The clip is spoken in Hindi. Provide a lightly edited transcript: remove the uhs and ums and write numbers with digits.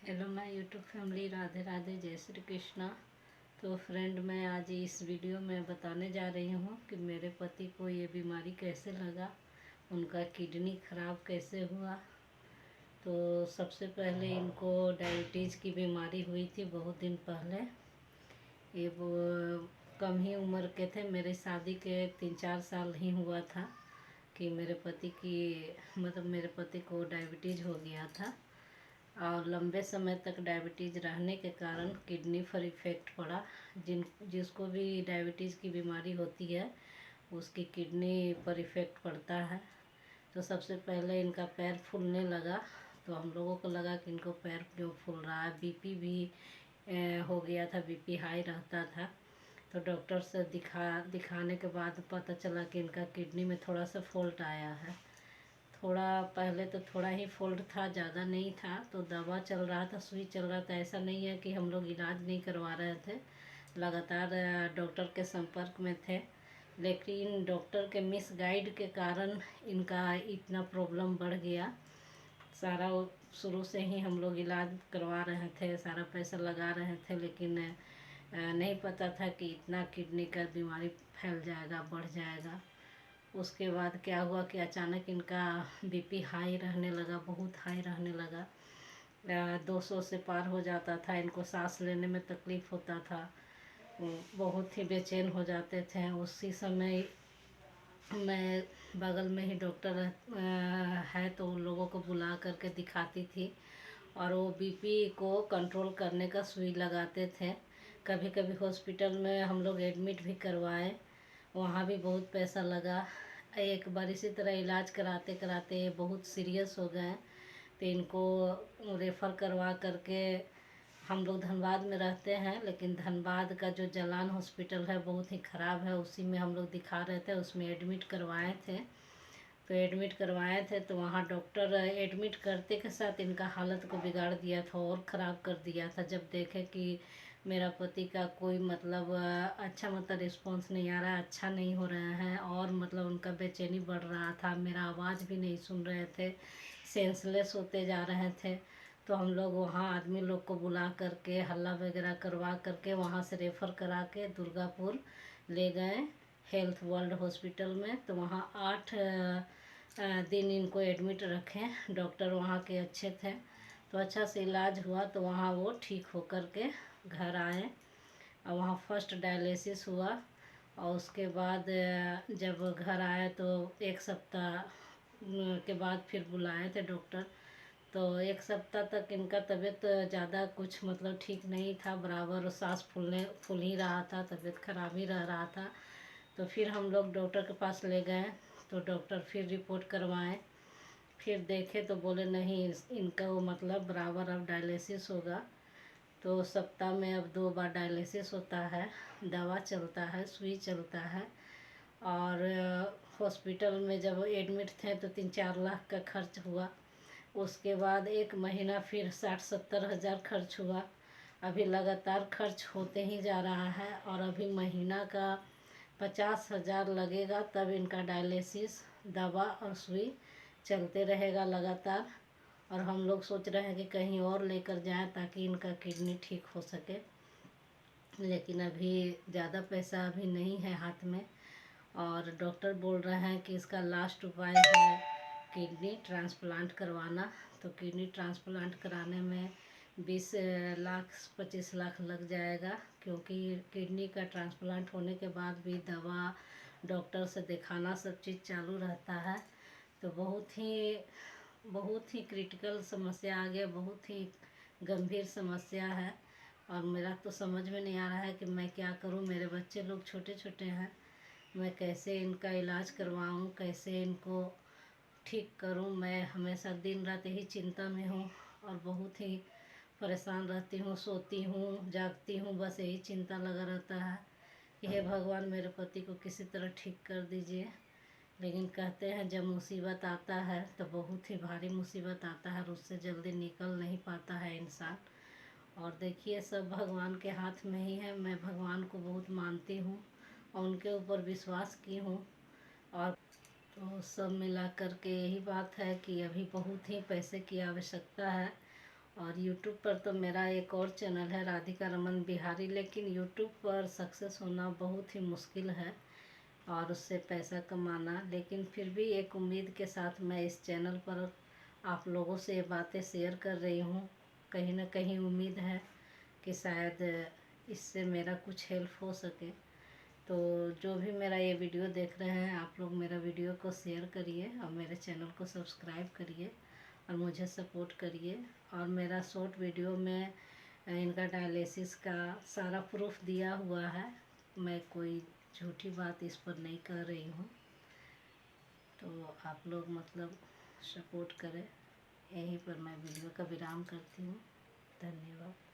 Hello my YouTube family, Radhe Radhe, जय श्री कृष्णा। तो फ्रेंड, मैं आज इस वीडियो में बताने जा रही हूँ कि मेरे पति को ये बीमारी कैसे लगा, उनका किडनी ख़राब कैसे हुआ। तो सबसे पहले इनको डायबिटीज़ की बीमारी हुई थी बहुत दिन पहले। ये वो कम ही उम्र के थे, मेरे शादी के 3-4 साल ही हुआ था कि मेरे पति मेरे पति को डायबिटीज़ हो गया था। और लंबे समय तक डायबिटीज़ रहने के कारण किडनी पर इफ़ेक्ट पड़ा। जिसको भी डायबिटीज़ की बीमारी होती है उसकी किडनी पर इफ़ेक्ट पड़ता है। तो सबसे पहले इनका पैर फूलने लगा, तो हम लोगों को लगा कि इनको पैर क्यों फूल रहा है। बीपी भी हो गया था, बीपी हाई रहता था। तो डॉक्टर से दिखाने के बाद पता चला कि इनका किडनी में थोड़ा सा फॉल्ट आया है। थोड़ा पहले तो थोड़ा ही फॉल्ट था, ज़्यादा नहीं था। तो दवा चल रहा था, सुई चल रहा था। ऐसा नहीं है कि हम लोग इलाज नहीं करवा रहे थे, लगातार डॉक्टर के संपर्क में थे। लेकिन डॉक्टर के मिस गाइड के कारण इनका इतना प्रॉब्लम बढ़ गया। सारा शुरू से ही हम लोग इलाज करवा रहे थे, सारा पैसा लगा रहे थे, लेकिन नहीं पता था कि इतना किडनी का बीमारी फैल जाएगा, बढ़ जाएगा। उसके बाद क्या हुआ कि अचानक इनका बीपी हाई रहने लगा, बहुत हाई रहने लगा। 200 से पार हो जाता था। इनको सांस लेने में तकलीफ़ होता था, बहुत ही बेचैन हो जाते थे। उसी समय मैं बगल में ही डॉक्टर है, तो उन लोगों को बुला करके दिखाती थी और वो बीपी को कंट्रोल करने का सुई लगाते थे। कभी कभी हॉस्पिटल में हम लोग एडमिट भी करवाए, वहाँ भी बहुत पैसा लगा। एक बार इसी तरह इलाज कराते कराते ये बहुत सीरियस हो गए, तो इनको रेफ़र करवा करके हम लोग धनबाद में रहते हैं, लेकिन धनबाद का जो जलान हॉस्पिटल है बहुत ही ख़राब है, उसी में हम लोग दिखा रहे थे। उसमें एडमिट करवाए थे। तो एडमिट करवाए थे तो वहाँ डॉक्टर एडमिट करते के साथ इनका हालत को बिगाड़ दिया था और ख़राब कर दिया था। जब देखे कि मेरा पति का कोई अच्छा रिस्पॉन्स नहीं आ रहा है, अच्छा नहीं हो रहा है, और उनका बेचैनी बढ़ रहा था, मेरा आवाज़ भी नहीं सुन रहे थे, सेंसलेस होते जा रहे थे। तो हम लोग वहाँ आदमी लोग को बुला करके हल्ला वगैरह करवा करके वहाँ से रेफ़र करा के दुर्गापुर ले गए हेल्थ वर्ल्ड हॉस्पिटल में। तो वहाँ 8 दिन इनको एडमिट रखें। डॉक्टर वहाँ के अच्छे थे, तो अच्छा से इलाज हुआ। तो वहाँ वो ठीक होकर के घर आए और वहाँ फर्स्ट डायलिसिस हुआ। और उसके बाद जब घर आए तो 1 सप्ताह के बाद फिर बुलाए थे डॉक्टर। तो 1 सप्ताह तक इनका तबीयत ज़्यादा कुछ ठीक नहीं था, बराबर सांस फूल ही रहा था, तबीयत खराब ही रह रहा था। तो फिर हम लोग डॉक्टर के पास ले गए, तो डॉक्टर फिर रिपोर्ट करवाए, फिर देखे तो बोले नहीं, इनका वो बराबर अब डायलिसिस होगा। तो सप्ताह में अब 2 बार डायलिसिस होता है, दवा चलता है, सुई चलता है। और हॉस्पिटल में जब एडमिट थे तो 3-4 लाख का खर्च हुआ। उसके बाद 1 महीना फिर 60-70 हज़ार खर्च हुआ। अभी लगातार खर्च होते ही जा रहा है, और अभी महीना का 50,000 लगेगा, तब इनका डायलिसिस, दवा और सुई चलते रहेगा लगातार। और हम लोग सोच रहे हैं कि कहीं और लेकर जाएं ताकि इनका किडनी ठीक हो सके, लेकिन अभी ज़्यादा पैसा अभी नहीं है हाथ में। और डॉक्टर बोल रहे हैं कि इसका लास्ट उपाय है किडनी ट्रांसप्लांट करवाना। तो किडनी ट्रांसप्लांट कराने में 20 लाख 25 लाख लग जाएगा, क्योंकि किडनी का ट्रांसप्लांट होने के बाद भी दवा, डॉक्टर से दिखाना, सब चीज़ चालू रहता है। तो बहुत ही क्रिटिकल समस्या आ गया, बहुत ही गंभीर समस्या है। और मेरा तो समझ में नहीं आ रहा है कि मैं क्या करूं। मेरे बच्चे लोग छोटे छोटे हैं, मैं कैसे इनका इलाज करवाऊं, कैसे इनको ठीक करूं। मैं हमेशा दिन रात यही चिंता में हूं और बहुत ही परेशान रहती हूं, सोती हूं, जागती हूं, बस यही चिंता लगा रहता है कि हे भगवान, मेरे पति को किसी तरह ठीक कर दीजिए। लेकिन कहते हैं जब मुसीबत आता है तो बहुत ही भारी मुसीबत आता है और उससे जल्दी निकल नहीं पाता है इंसान। और देखिए, सब भगवान के हाथ में ही है। मैं भगवान को बहुत मानती हूँ और उनके ऊपर विश्वास की हूँ। और तो सब मिला कर के यही बात है कि अभी बहुत ही पैसे की आवश्यकता है, और यूट्यूब पर तो मेरा एक और चैनल है राधिका रमन बिहारी, लेकिन यूट्यूब पर सक्सेस होना बहुत ही मुश्किल है और उससे पैसा कमाना। लेकिन फिर भी एक उम्मीद के साथ मैं इस चैनल पर आप लोगों से ये बातें शेयर कर रही हूँ। कहीं ना कहीं उम्मीद है कि शायद इससे मेरा कुछ हेल्प हो सके। तो जो भी मेरा ये वीडियो देख रहे हैं, आप लोग मेरा वीडियो को शेयर करिए और मेरे चैनल को सब्सक्राइब करिए और मुझे सपोर्ट करिए। और मेरा शॉर्ट वीडियो में इनका डायलिसिस का सारा प्रूफ दिया हुआ है, मैं कोई झूठी बात इस पर नहीं कर रही हूँ। तो आप लोग मतलब सपोर्ट करें। यहीं पर मैं वीडियो का विराम करती हूँ। धन्यवाद।